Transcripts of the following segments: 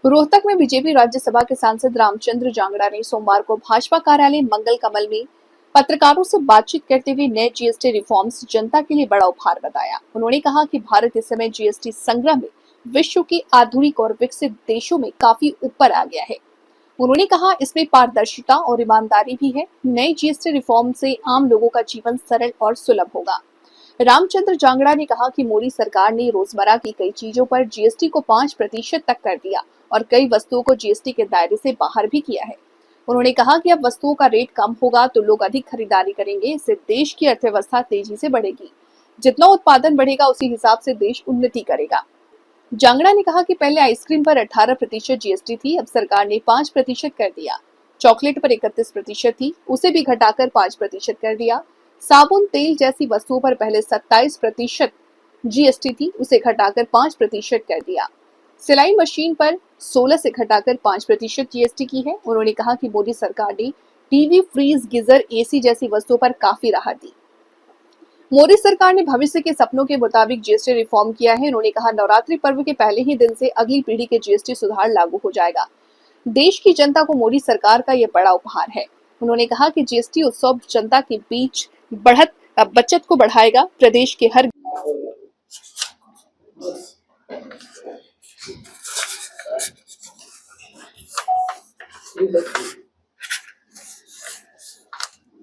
रोहतक में बीजेपी राज्यसभा के सांसद रामचंद्र जांगड़ा ने सोमवार को भाजपा कार्यालय मंगल कमल में पत्रकारों से बातचीत करते हुए नए जीएसटी रिफॉर्म्स जनता के लिए बड़ा उपहार बताया। उन्होंने कहा कि भारत इस समय जीएसटी संग्रह में विश्व के आधुनिक और विकसित देशों में काफी ऊपर आ गया है। उन्होंने कहा इसमें पारदर्शिता और ईमानदारी भी है। नए जीएसटी रिफॉर्म से आम लोगों का जीवन सरल और सुलभ होगा। रामचंद्र जांगड़ा ने कहा कि मोदी सरकार ने रोजमर्रा की कई चीजों पर जीएसटी को 5% तक कर दिया और कई वस्तुओं को जीएसटी के दायरे से बाहर भी किया है। उन्होंने कहा कि अब वस्तुओं का रेट कम होगा तो लोग अधिक खरीदारी करेंगे। इससे देश की अर्थव्यवस्था तेजी से बढ़ेगी। जितना उत्पादन बढ़ेगा उसी हिसाब से देश उन्नति करेगा। जांगड़ा ने कहा कि पहले आइसक्रीम पर 18% जीएसटी थी, अब सरकार ने 5% कर दिया। चॉकलेट पर 31% थी, उसे भी घटाकर 5% कर दिया। साबुन, तेल जैसी वस्तुओं पर पहले 27% जीएसटी थी, उसे घटाकर 5% कर दिया। सिलाई मशीन पर 16 से घटाकर 5% जीएसटी की है। उन्होंने कहा कि मोदी सरकार ने टीवी, फ्रीज, गीजर, एसी जैसी वस्तुओं पर काफी राहत दी। मोदी सरकार ने भविष्य के सपनों के मुताबिक जीएसटी रिफॉर्म किया है। उन्होंने कहा नवरात्रि पर्व के पहले ही दिन से अगली पीढ़ी के जीएसटी सुधार लागू हो जाएगा। देश की जनता को मोदी सरकार का यह बड़ा उपहार है। उन्होंने कहा कि जीएसटी उत्सव जनता के बीच बचत को बढ़ाएगा। प्रदेश के हर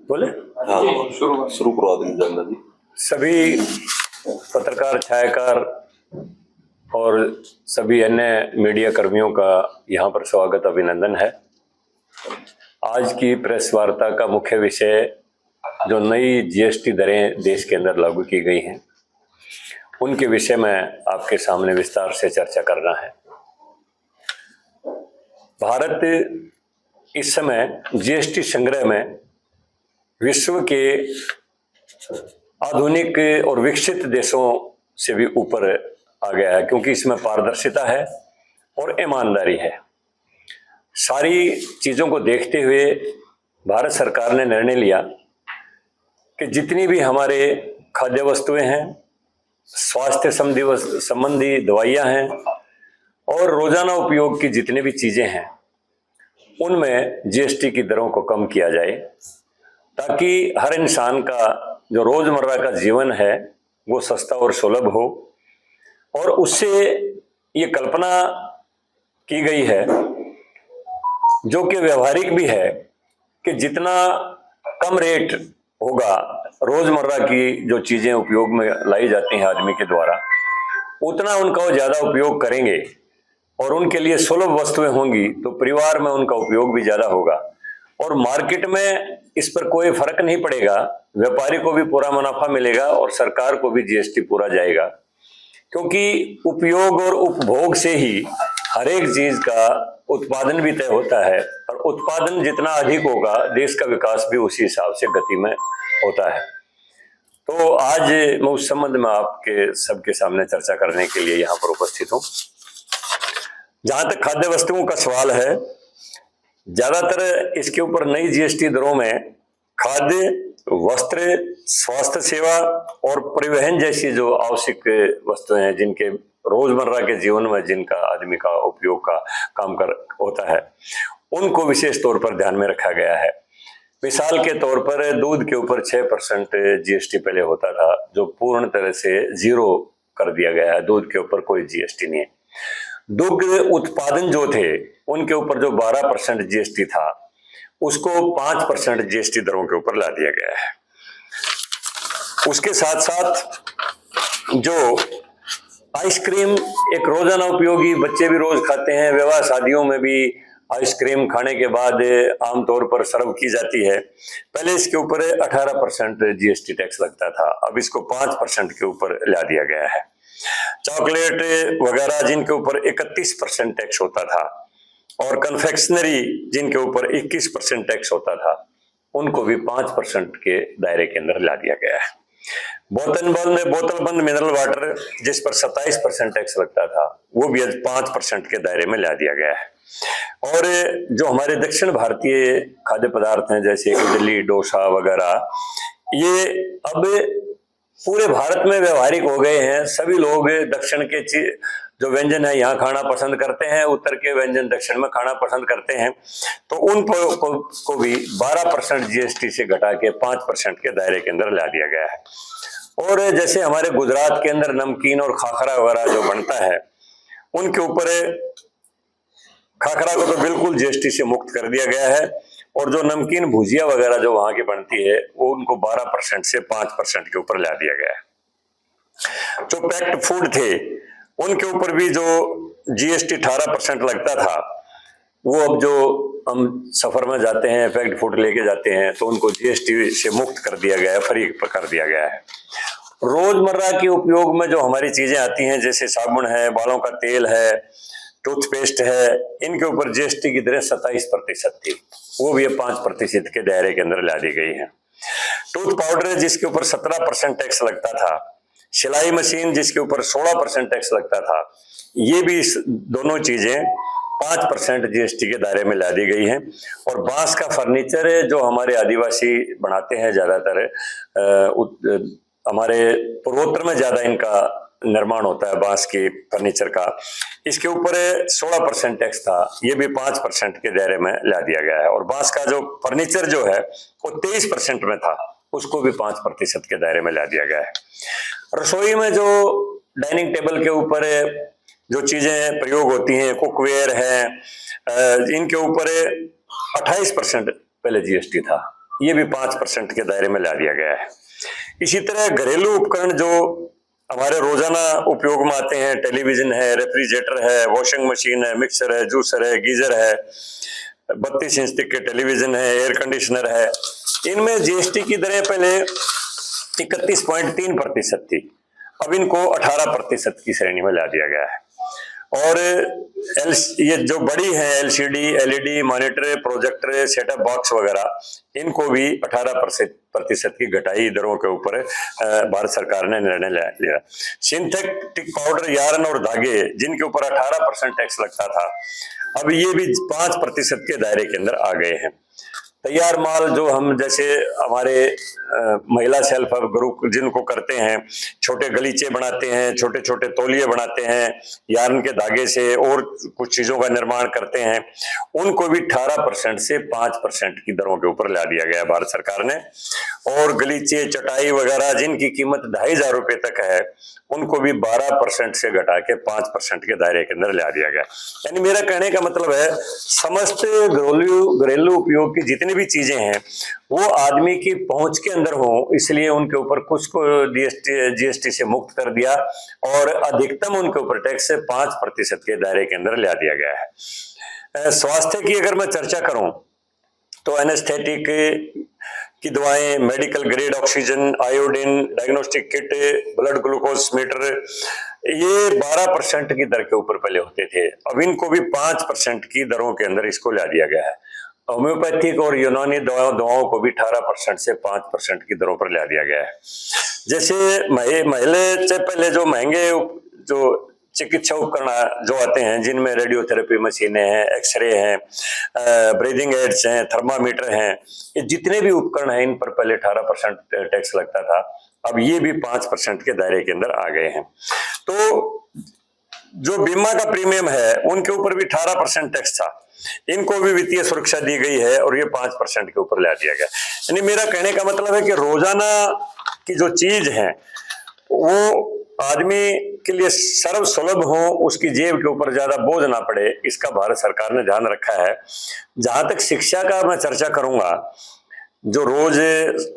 बोले शुरू करवा देंगे जानना जी। सभी पत्रकार, छायाकार और सभी अन्य मीडिया कर्मियों का यहाँ पर स्वागत, अभिनंदन है। आज की प्रेस वार्ता का मुख्य विषय जो नई जीएसटी दरें देश के अंदर लागू की गई हैं उनके विषय में आपके सामने विस्तार से चर्चा करना है। भारत इस समय जीएसटी संग्रह में विश्व के आधुनिक और विकसित देशों से भी ऊपर आ गया है, क्योंकि इसमें पारदर्शिता है और ईमानदारी है। सारी चीज़ों को देखते हुए भारत सरकार ने निर्णय लिया कि जितनी भी हमारे खाद्य वस्तुएं हैं, स्वास्थ्य संबंधी दवाइयां हैं और रोजाना उपयोग की जितनी भी चीजें हैं उनमें जीएसटी की दरों को कम किया जाए, ताकि हर इंसान का जो रोजमर्रा का जीवन है वो सस्ता और सुलभ हो। और उससे ये कल्पना की गई है, जो कि व्यवहारिक भी है, कि जितना कम रेट होगा रोजमर्रा की जो चीजें उपयोग में लाई जाती हैं आदमी के द्वारा, उतना उनका वो ज्यादा उपयोग करेंगे और उनके लिए सुलभ वस्तुएं होंगी तो परिवार में उनका उपयोग भी ज्यादा होगा और मार्केट में इस पर कोई फर्क नहीं पड़ेगा। व्यापारी को भी पूरा मुनाफा मिलेगा और सरकार को भी जीएसटी पूरा जाएगा, क्योंकि उपयोग और उपभोग से ही हर एक चीज का उत्पादन भी तय होता है और उत्पादन जितना अधिक होगा देश का विकास भी उसी हिसाब से गति में होता है। तो आज मैं उस संबंध में आपके सबके सामने चर्चा करने के लिए यहाँ पर उपस्थित हूँ। जहां तक खाद्य वस्तुओं का सवाल है, ज्यादातर इसके ऊपर नई जीएसटी दरों में खाद्य, वस्त्र, स्वास्थ्य सेवा और परिवहन जैसी जो आवश्यक वस्तुएं हैं, जिनके रोजमर्रा के जीवन में जिनका आदमी का उपयोग का काम कर होता है, उनको विशेष तौर पर ध्यान में रखा गया है। मिसाल के तौर पर दूध के ऊपर 6% जीएसटी पहले होता था, जो पूर्ण तरह से जीरो कर दिया गया है। दूध के ऊपर कोई जीएसटी नहीं है। दुग्ध उत्पादन जो थे उनके ऊपर जो 12% जीएसटी था उसको 5% जीएसटी दरों के ऊपर ला दिया गया है। उसके साथ साथ जो आइसक्रीम एक रोजाना उपयोगी, बच्चे भी रोज खाते हैं, विवाह शादियों में भी आइसक्रीम खाने के बाद आमतौर पर सर्व की जाती है। पहले इसके ऊपर 18% जीएसटी टैक्स लगता था, अब इसको 5% के ऊपर ला दिया गया है। चॉकलेट वगैरह जिनके ऊपर 31% टैक्स होता था और कन्फेक्शनरी जिनके ऊपर 21% टैक्स होता था, उनको भी 5% के दायरे के अंदर ला दिया गया है। बोतल बंद मिनरल वाटर जिस पर 27% टैक्स लगता था, वो भी आज 5% के दायरे में ला दिया गया है। और जो हमारे दक्षिण भारतीय खाद्य पदार्थ हैं जैसे इडली, डोसा वगैरह, ये अब पूरे भारत में व्यवहारिक हो गए हैं। सभी लोग दक्षिण के जो व्यंजन है यहाँ खाना पसंद करते हैं, उत्तर के व्यंजन दक्षिण में खाना पसंद करते हैं, तो उन को भी 12% जीएसटी से घटा के 5% के दायरे के अंदर ला दिया गया है। और जैसे हमारे गुजरात के अंदर नमकीन और खाखरा वगैरह जो बनता है, उनके ऊपर खाखरा को तो बिल्कुल जीएसटी से मुक्त कर दिया गया है, और जो नमकीन भुजिया वगैरह जो वहां की बनती है वो उनको 12% से 5% के ऊपर ला दिया गया है। जो पैक्ड फूड थे उनके ऊपर भी जो जीएसटी 18% लगता था, वो अब जो हम सफर में जाते हैं पैक्ड फूड लेके जाते हैं तो उनको जीएसटी से मुक्त कर दिया गया है, फ्री कर दिया गया है। रोजमर्रा के उपयोग में जो हमारी चीजें आती हैं, जैसे साबुन है, बालों का तेल है, टूथपेस्ट है, इनके ऊपर जीएसटी की दरें 27% थी, वो भी 5% के दायरे के अंदर ला दी गई है। टूथ पाउडर जिसके ऊपर 17% टैक्स लगता था, सिलाई मशीन जिसके ऊपर 16% टैक्स लगता था, ये भी दोनों चीजें 5% जीएसटी के दायरे में ला दी गई हैं। और बांस का फर्नीचर जो हमारे आदिवासी बनाते हैं, ज्यादातर हमारे पूर्वोत्तर में ज्यादा इनका निर्माण होता है बांस के फर्नीचर का, इसके ऊपर 16% टैक्स था, ये भी 5% के दायरे में ला दिया गया है। और बांस का जो फर्नीचर जो है वो 23% में था, उसको भी 5% के दायरे में ला दिया गया है। रसोई में जो डाइनिंग टेबल के ऊपर जो चीजें प्रयोग होती हैं, कुकवेयर है, इनके ऊपर 28% पहले जीएसटी था, ये भी 5% के दायरे में ला दिया गया है। इसी तरह घरेलू उपकरण जो हमारे रोजाना उपयोग में आते हैं, टेलीविजन है, रेफ्रिजरेटर है, वॉशिंग मशीन है, मिक्सर है, जूसर है, गीजर है, 32 इंच तक के टेलीविजन है, एयर कंडीशनर है, इनमें जीएसटी की दरें पहले 31.3% थी, अब इनको 18% की श्रेणी में ला दिया गया है। और ये जो बड़ी है LCD, LED, monitor, projector, setup box वगैरह, इनको भी 18% की घटाई दरों के ऊपर भारत सरकार ने निर्णय लिया। सिंथेटिक पाउडर, यार्न और धागे जिनके ऊपर 18% टैक्स लगता था, अब ये भी 5% के दायरे के अंदर आ गए हैं। तैयार माल जो हम जैसे हमारे महिला सेल्फ हेल्प ग्रुप जिनको करते हैं, छोटे गलीचे बनाते हैं, छोटे छोटे तौलिए बनाते हैं, यार्न के धागे से और कुछ चीजों का निर्माण करते हैं, उनको भी 18% से 5% की दरों के ऊपर ला दिया गया भारत सरकार ने। और गलीचे, चटाई वगैरह जिनकी कीमत 2500 रुपए तक है, उनको भी 12% से घटा के 5% के दायरे के अंदर ला दिया गया। यानी मेरा कहने का मतलब है, समस्त घरेलू उपयोग की जितनी भी चीजें हैं वो आदमी की पहुंच के अंदर हो, इसलिए उनके ऊपर कुछ को जीएसटी से मुक्त कर दिया और अधिकतम उनके ऊपर टैक्स से 5% के दायरे के अंदर ला दिया गया है। स्वास्थ्य की अगर मैं चर्चा करूं तो एनेस्थेटिक की दवाएं, medical grade oxygen, iodine, diagnostic kit, blood glucose meter, ये 12% की दर के ऊपर पहले होते थे, अब इनको भी 5% की दरों के अंदर इसको ला दिया गया है। होम्योपैथिक और यूनानी दवाओं को भी 18% से 5% की दरों पर ला दिया गया है। जैसे महिला से पहले जो महंगे जो चिकित्सा उपकरण जो आते हैं, जिनमें रेडियोथेरेपी मशीनें हैं, एक्सरे हैं, ब्रीदिंग एड्स हैं, थर्मामीटर हैं, ये जितने भी उपकरण हैं इन पर पहले 18% टैक्स लगता था, अब ये भी 5% के दायरे के अंदर आ गए हैं। तो जो बीमा का प्रीमियम है उनके ऊपर भी 18% टैक्स था, इनको भी वित्तीय सुरक्षा दी गई है और ये 5% के ऊपर ला दिया गया। यानी मेरा कहने का मतलब है कि रोजाना की जो चीज है वो आदमी के लिए सर्व सुलभ हो, उसकी जेब के ऊपर ज्यादा बोझ ना पड़े, इसका भारत सरकार ने ध्यान रखा है। जहां तक शिक्षा का मैं चर्चा करूंगा, जो रोज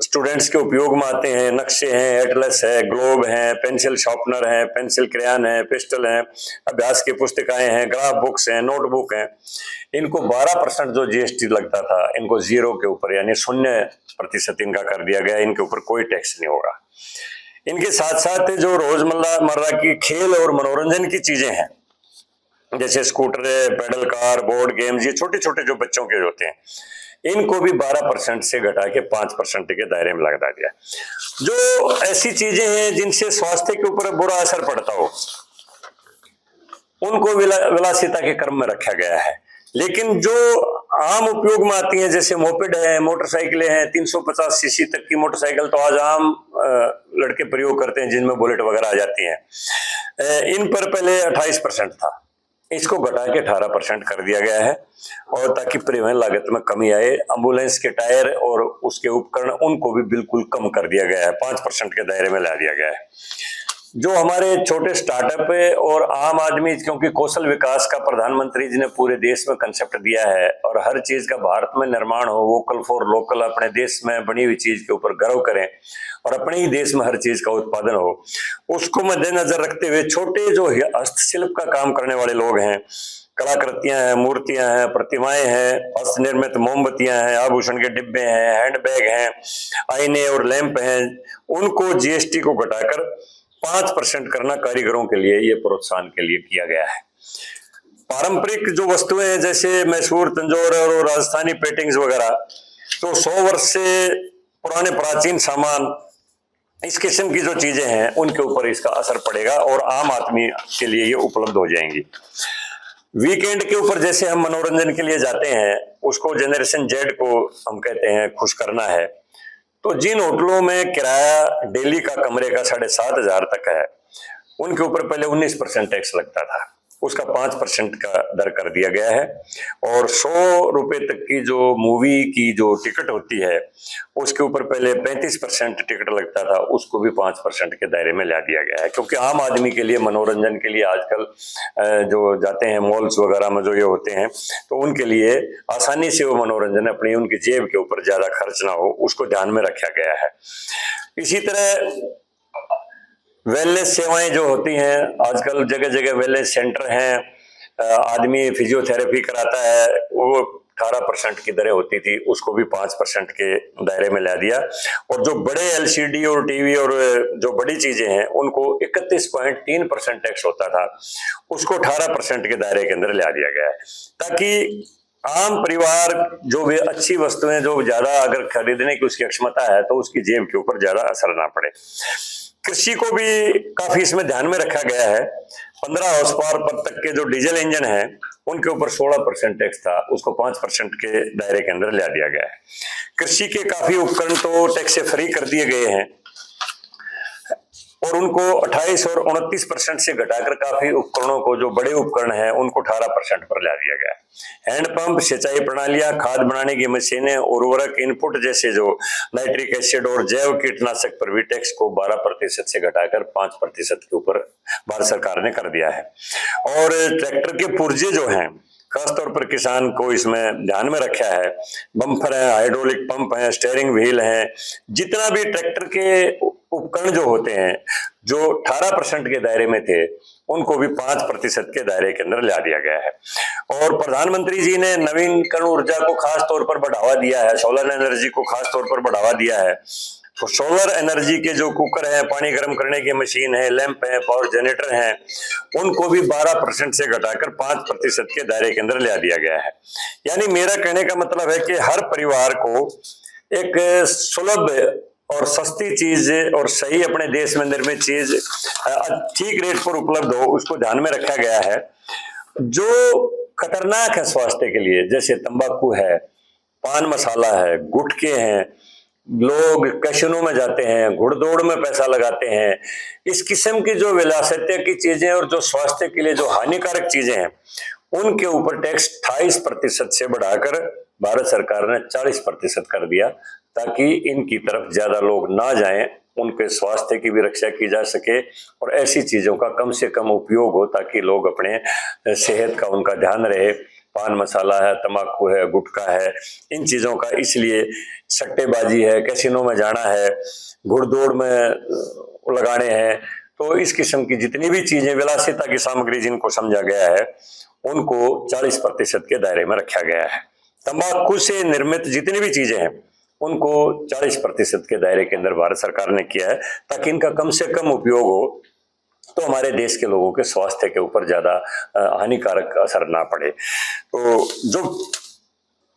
स्टूडेंट्स के उपयोग में आते हैं, नक्शे हैं, एटलस है, ग्लोब है, पेंसिल शार्पनर है, पेंसिल क्रेयन है, पिस्टल है, अभ्यास की पुस्तिकाएं हैं, ग्राफ बुक्स हैं, नोटबुक हैं, इनको 12% जो जीएसटी लगता था, इनको 0 के ऊपर यानी 0% इनका कर दिया गया, इनके ऊपर कोई टैक्स नहीं होगा। इनके साथ साथ जो रोजमर्रा की खेल और मनोरंजन की चीजें हैं, जैसे scooter, pedal car, board games, ये छोटे छोटे जो बच्चों के होते हैं, इनको भी 12% से घटा के 5% के दायरे में लगा दिया। जो ऐसी चीजें हैं जिनसे स्वास्थ्य के ऊपर बुरा असर पड़ता हो, उनको विलासिता के क्रम में रखा गया है। लेकिन जो आम उपयोग में आती हैं, जैसे मोपेड है, मोटरसाइकिलें हैं, 350 सीसी तक की मोटरसाइकिल तो आज आम लड़के प्रयोग करते हैं, जिनमें बुलेट वगैरह आ जाती हैं। इन पर पहले 28% था, इसको घटा के 18% कर दिया गया है, और ताकि परिवहन लागत में कमी आए। एम्बुलेंस के टायर और उसके उपकरण उनको भी बिल्कुल कम कर दिया गया है, 5% के दायरे में ला दिया गया है। जो हमारे छोटे स्टार्टअप है और आम आदमी, क्योंकि कौशल विकास का प्रधानमंत्री जी ने पूरे देश में कंसेप्ट दिया है, और हर चीज का भारत में निर्माण हो, वोकल फॉर लोकल, अपने देश में बनी हुई चीज के ऊपर गर्व करें और अपने ही देश में हर चीज का उत्पादन हो, उसको मद्देनजर रखते हुए छोटे जो हस्तशिल्प का काम करने वाले लोग हैं, कलाकृतियां हैं, मूर्तियां हैं, प्रतिमाएं हैं, हस्त निर्मित मोमबत्तियां हैं, आभूषण के डिब्बे हैं, हैंडबैग हैं, आईने और लैंप हैं, उनको जीएसटी को घटाकर 5% करना कारीगरों के लिए, ये प्रोत्साहन के लिए किया गया है। पारंपरिक जो वस्तुएं हैं, जैसे मैसूर, तंजौर और राजस्थानी पेंटिंग्स वगैरह, तो 100 वर्ष से पुराने प्राचीन सामान, इस किस्म की जो चीजें हैं, उनके ऊपर इसका असर पड़ेगा और आम आदमी के लिए ये उपलब्ध हो जाएंगी। वीकेंड के ऊपर जैसे हम मनोरंजन के लिए जाते हैं, उसको जनरेशन जेड को हम कहते हैं खुश करना है, तो जिन होटलों में किराया डेली का कमरे का 7,500 तक है, उनके ऊपर पहले 19% टैक्स लगता था, उसका 5% का दर कर दिया गया है। और 100 रुपए तक की जो मूवी की जो टिकट होती है, उसके ऊपर पहले 35% टिकट लगता था, उसको भी 5% के दायरे में ला दिया गया है। क्योंकि आम आदमी के लिए मनोरंजन के लिए आजकल जो जाते हैं मॉल्स वगैरह में जो ये होते हैं, तो उनके लिए आसानी से वो मनोरंजन अपनी उनकी जेब के ऊपर ज्यादा खर्च ना हो, उसको ध्यान में रखा गया है। इसी तरह वेलनेस सेवाएं जो होती हैं, आजकल जगह जगह वेलनेस सेंटर हैं, आदमी फिजियोथेरेपी कराता है, वो 18% की दरें होती थी, उसको भी 5% के दायरे में ला दिया। और जो बड़े एलसीडी और टीवी और जो बड़ी चीजें हैं, उनको 31.3% टैक्स होता था, उसको 18% के दायरे के अंदर ला दिया गया है, ताकि आम परिवार जो भी अच्छी वस्तुएं जो ज्यादा अगर खरीदने की उसकी क्षमता है, तो उसकी जेब के ऊपर ज्यादा असर ना पड़े। कृषि को भी काफी इसमें ध्यान में रखा गया है। 15 हॉर्स पावर तक के जो डीजल इंजन है, उनके ऊपर 16% टैक्स था, उसको 5% के दायरे के अंदर ला दिया गया है। कृषि के काफी उपकरण तो टैक्स से फ्री कर दिए गए हैं, और उनको 28 और 29% से घटाकर काफी उपकरणों को, जो बड़े उपकरण हैं, उनको 18% पर ला दिया गया है। हैंडपंप, सिंचाई प्रणालियां, खाद बनाने की मशीनें, उर्वरक इनपुट जैसे जो नाइट्रिक एसिड और जैव कीटनाशक पर भी टैक्स को 12% से घटाकर 5% के ऊपर भारत सरकार ने कर दिया है। और ट्रैक्टर के पुर्जे जो हैं, खासतौर पर किसान को इसमें ध्यान में रखा है। बम्पर है, हाइड्रोलिक पंप है, स्टीयरिंग व्हील है, जितना भी ट्रैक्टर के उपकरण जो होते हैं, जो 18% के दायरे में थे, उनको भी 5% के दायरे के अंदर ला दिया गया है। और प्रधानमंत्री जी ने नवीनकरण ऊर्जा को खास तौर पर बढ़ावा दिया है, सोलर एनर्जी को खास तौर पर बढ़ावा दिया है। तो सोलर एनर्जी के जो कुकर है, पानी गर्म करने की मशीन है, लैंप है, पावर जनरेटर है, उनको भी 12% से घटाकर 5% के दायरे के अंदर ला दिया गया है। यानी मेरा कहने का मतलब है कि हर परिवार को एक सुलभ और सस्ती चीज और सही अपने देश में निर्मित चीज ठीक रेट पर उपलब्ध हो, उसको ध्यान में रखा गया है। जो खतरनाक है स्वास्थ्य के लिए, जैसे तंबाकू है, पान मसाला है, गुटखे हैं, लोग कैसीनो में जाते हैं, घुड़दौड़ में पैसा लगाते हैं, इस किस्म की जो विलासिता की चीजें और जो स्वास्थ्य के लिए जो हानिकारक चीजें हैं, उनके ऊपर टैक्स 28% से बढ़ाकर भारत सरकार ने 40% कर दिया, ताकि इनकी तरफ ज्यादा लोग ना जाएं, उनके स्वास्थ्य की भी रक्षा की जा सके और ऐसी चीजों का कम से कम उपयोग हो, ताकि लोग अपने सेहत का उनका ध्यान रहे। पान मसाला है, तंबाकू है, गुटखा है, इन चीजों का, इसलिए सट्टेबाजी है, कैसीनो में जाना है, घुड़दौड़ में लगाने हैं, तो इस किस्म की जितनी भी चीजें विलासिता की सामग्री जिनको समझा गया है, उनको 40% के दायरे में रखा गया है। तंबाकू से निर्मित जितनी भी चीजें हैं, उनको 40% के दायरे के अंदर भारत सरकार ने किया है, ताकि इनका कम से कम उपयोग हो, तो हमारे देश के लोगों के स्वास्थ्य के ऊपर ज्यादा हानिकारक असर ना पड़े। तो जो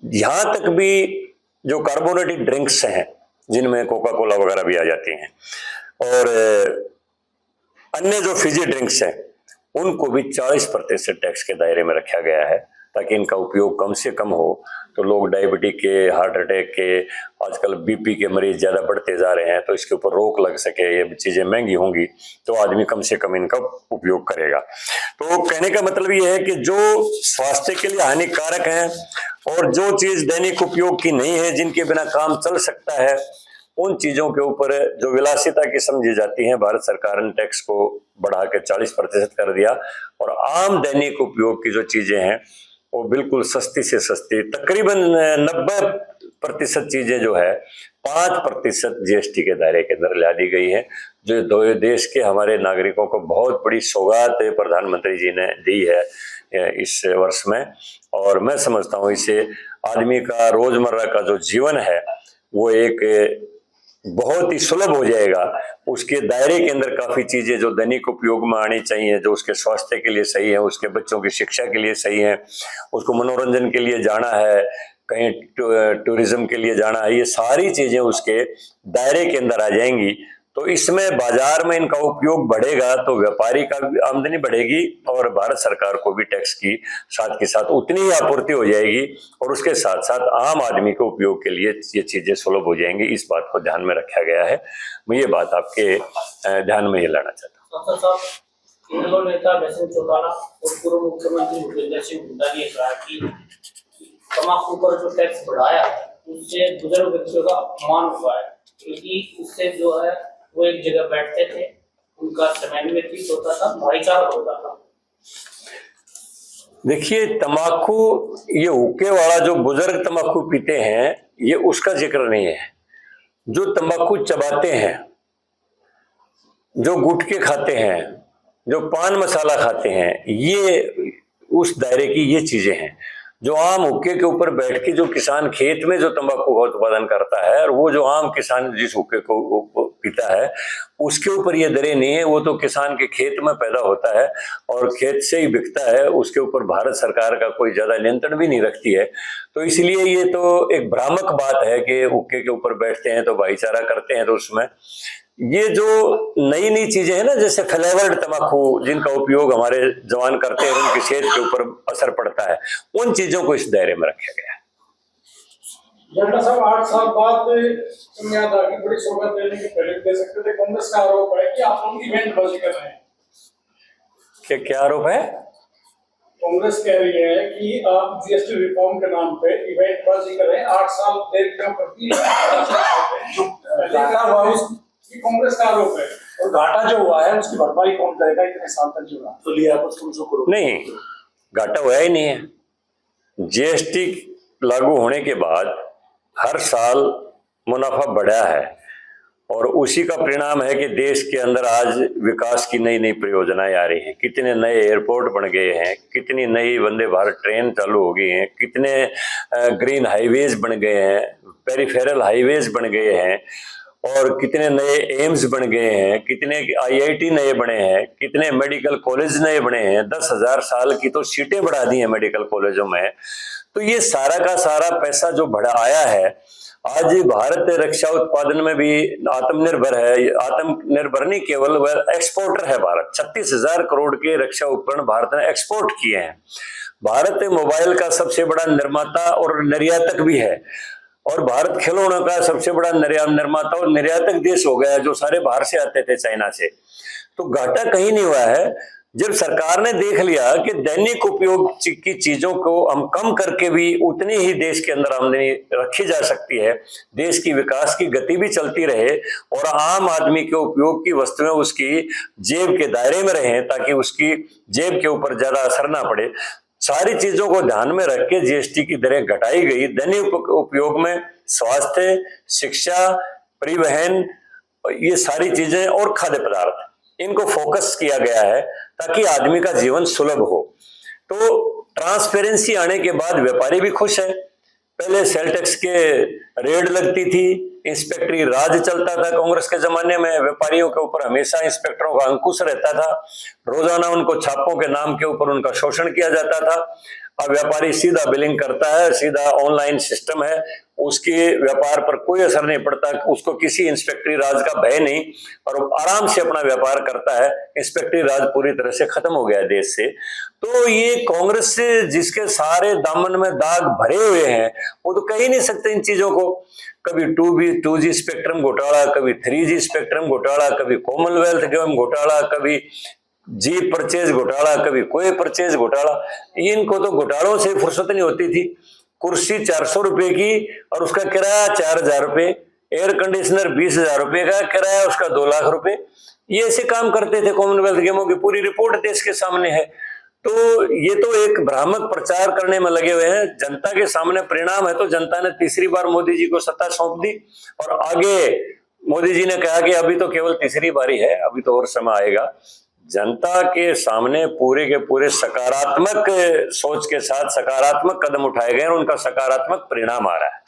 यहां तक भी जो कार्बोनेटेड ड्रिंक्स हैं, जिनमें कोका कोला वगैरह भी आ जाती हैं, और अन्य जो फिजी ड्रिंक्स हैं, उनको भी 40% टैक्स के दायरे में रखा गया है, ताकि इनका उपयोग कम से कम हो। तो लोग डायबिटीज के, हार्ट अटैक के, आजकल बीपी के मरीज ज़्यादा बढ़ते जा रहे हैं, तो इसके ऊपर रोक लग सके। ये चीज़ें महंगी होंगी तो आदमी कम से कम इनका उपयोग करेगा। तो कहने का मतलब ये है कि जो स्वास्थ्य के लिए हानिकारक है और जो चीज़ दैनिक उपयोग की नहीं है, जिनके बिना काम चल सकता है, उन चीजों के ऊपर जो विलासिता की समझी जाती है, भारत सरकार ने टैक्स को बढ़ा के 40% कर दिया। और आम दैनिक उपयोग की जो चीजें हैं वो बिल्कुल सस्ती से सस्ती, तकरीबन 90% चीजें जो है 5% जीएसटी के दायरे के अंदर ला दी गई है, जो देश के हमारे नागरिकों को बहुत बड़ी सौगात प्रधानमंत्री जी ने दी है इस वर्ष में। और मैं समझता हूँ इससे आदमी का रोजमर्रा का जो जीवन है वो एक बहुत ही सुलभ हो जाएगा। उसके दायरे के अंदर काफी चीजें जो दैनिक उपयोग में आनी चाहिए, जो उसके स्वास्थ्य के लिए सही है, उसके बच्चों की शिक्षा के लिए सही है, उसको मनोरंजन के लिए जाना है, कहीं टूरिज्म के लिए जाना है, ये सारी चीजें उसके दायरे के अंदर आ जाएंगी। तो इसमें बाजार में इनका उपयोग बढ़ेगा तो व्यापारी का भी आमदनी बढ़ेगी और भारत सरकार को भी टैक्स की साथ के साथ उतनी ही आपूर्ति हो जाएगी और उसके साथ साथ आम आदमी के उपयोग के लिए ये चीजें सुलभ हो जाएंगी। इस बात को ध्यान में रखा गया है। मैं ये बात आपके ध्यान में ये लाना चाहता हूँ। इनेलो नेता बेसिंग चौटाला और पूर्व मुख्यमंत्री भूपेंद्र सिंह हुड्डा ने कहा कि तम्बाकू पर जो टैक्स बढ़ाया उससे बुजुर्ग व्यक्तियों का अपमान हुआ है, क्योंकि उससे जो है वो एक जगह बैठते थे, उनका समय व्यतीत होता था, भाईचारा होता था। देखिए, तंबाकू, ये हुक्के वाला जो बुजुर्ग तंबाकू पीते हैं ये उसका जिक्र नहीं है। जो तंबाकू चबाते हैं, जो गुटखे खाते हैं, जो पान मसाला खाते हैं, ये उस दायरे की ये चीजें हैं। जो आम हुक्के के ऊपर बैठ के जो किसान खेत में जो तंबाकू का उत्पादन करता है और वो जो आम किसान जिस हुक्के को पीता है उसके ऊपर ये दरें नहीं है। वो तो किसान के खेत में पैदा होता है और खेत से ही बिकता है, उसके ऊपर भारत सरकार का कोई ज्यादा नियंत्रण भी नहीं रखती है। तो इसलिए ये तो एक भ्रामक बात है कि हुक्के के ऊपर बैठते हैं तो भाईचारा करते हैं। तो उसमें ये जो नई नई चीजें हैं ना, जैसे फ्लेवर्ड तंबाकू जिनका उपयोग हमारे जवान करते हैं, उनकी सेहत के ऊपर असर पड़ता है, उन चीजों को इस दायरे में रखा गया है। जनता साहब 8 साल बाद सोनिया की बड़ी सौगात देने के पहले दे सकते थे। कांग्रेस का आरोप है कि आप लोग इवेंट बाजी कर रहे हैं। क्या आरोप है? कांग्रेस कह रही है कि आप जीएसटी रिफॉर्म के नाम पे इवेंट बाजी कर रहे हैं। 8 साल देर क्यों करती है? कांग्रेस का आरोप है। और घाटा जो हुआ है उसकी भरपाई कौन करेगा? इतने साल तक जो रहा तो लिया करो। नहीं, घाटा हुआ ही नहीं है। जीएसटी लागू होने के बाद हर साल मुनाफा बढ़ा है और उसी का परिणाम है कि देश के अंदर आज विकास की नई नई परियोजनाएं आ रही हैं। कितने नए एयरपोर्ट बन गए हैं, कितनी नई वंदे भारत ट्रेन चालू हो गई हैं, कितने ग्रीन हाईवेज बन गए हैं, पेरिफेरल हाईवेज बन गए हैं और कितने नए एम्स बन गए हैं, कितने आईआईटी नए बने हैं, कितने मेडिकल कॉलेज नए बने हैं। 10,000 साल की तो सीटें बढ़ा दी हैं मेडिकल कॉलेजों में। तो ये सारा का सारा पैसा जो बढ़ा आया है, आज भारत रक्षा उत्पादन में भी आत्मनिर्भर है। आत्मनिर्भर नहीं, केवल वह एक्सपोर्टर है भारत। 36,000 करोड़ के रक्षा उपकरण भारत ने एक्सपोर्ट किए हैं। भारत मोबाइल का सबसे बड़ा निर्माता और निर्यातक भी है और भारत खिलौनों का सबसे बड़ा निर्माता और निर्यातक देश हो गया, जो सारे बाहर से आते थे, चाइना से। तो घाटा कहीं नहीं हुआ है। जब सरकार ने देख लिया कि दैनिक उपयोग की चीजों को हम कम करके भी उतनी ही देश के अंदर आमदनी रखी जा सकती है, देश की विकास की गति भी चलती रहे और आम आदमी के उपयोग की वस्तुएं उसकी जेब के दायरे में रहें, ताकि उसकी जेब के ऊपर ज्यादा असर ना पड़े, सारी चीजों को ध्यान में रख के जीएसटी की दरें घटाई गई। दैनिक उपयोग में स्वास्थ्य, शिक्षा, परिवहन, ये सारी चीजें और खाद्य पदार्थ, इनको फोकस किया गया है ताकि आदमी का जीवन सुलभ हो। तो ट्रांसपेरेंसी आने के बाद व्यापारी भी खुश है। पहले सेल टैक्स के रेड लगती थी, इंस्पेक्टरी राज चलता था कांग्रेस के जमाने में, व्यापारियों के ऊपर हमेशा इंस्पेक्टरों का अंकुश रहता था, रोजाना उनको छापों के नाम के ऊपर उनका शोषण किया जाता था। अब व्यापारी सीधा बिलिंग करता है, सीधा ऑनलाइन सिस्टम है, उसके व्यापार पर कोई असर नहीं पड़ता, उसको किसी इंस्पेक्टरी राज का भय नहीं, और आराम से अपना व्यापार करता है। इंस्पेक्टरी राज पूरी तरह से खत्म हो गया है देश से। तो ये कांग्रेस से जिसके सारे दामन में दाग भरे हुए हैं, वो तो कह ही नहीं सकते इन चीजों को। कभी 2G स्पेक्ट्रम घोटाला, कभी 3G स्पेक्ट्रम घोटाला, कभी कॉमनवेल्थ गेम घोटाला, कभी जी परचेज घोटाला, कभी कोई परचेज घोटाला। इनको तो घोटालों से फुर्सत नहीं होती थी। कुर्सी 400 रुपए की और उसका किराया 4000 रुपए, एयर कंडीशनर 20,000 रुपए का किराया, उसका 2 लाख रुपए। ये ऐसे काम करते थे। कॉमनवेल्थ गेमों की पूरी रिपोर्ट देश के सामने है। तो ये तो एक भ्रामक प्रचार करने में लगे हुए हैं। जनता के सामने परिणाम है तो जनता ने तीसरी बार मोदी जी को सत्ता सौंप दी, और आगे मोदी जी ने कहा कि अभी तो केवल तीसरी बारी है, अभी तो और समय आएगा। जनता के सामने पूरे के पूरे सकारात्मक सोच के साथ सकारात्मक कदम उठाए गए और उनका सकारात्मक परिणाम आ रहा है।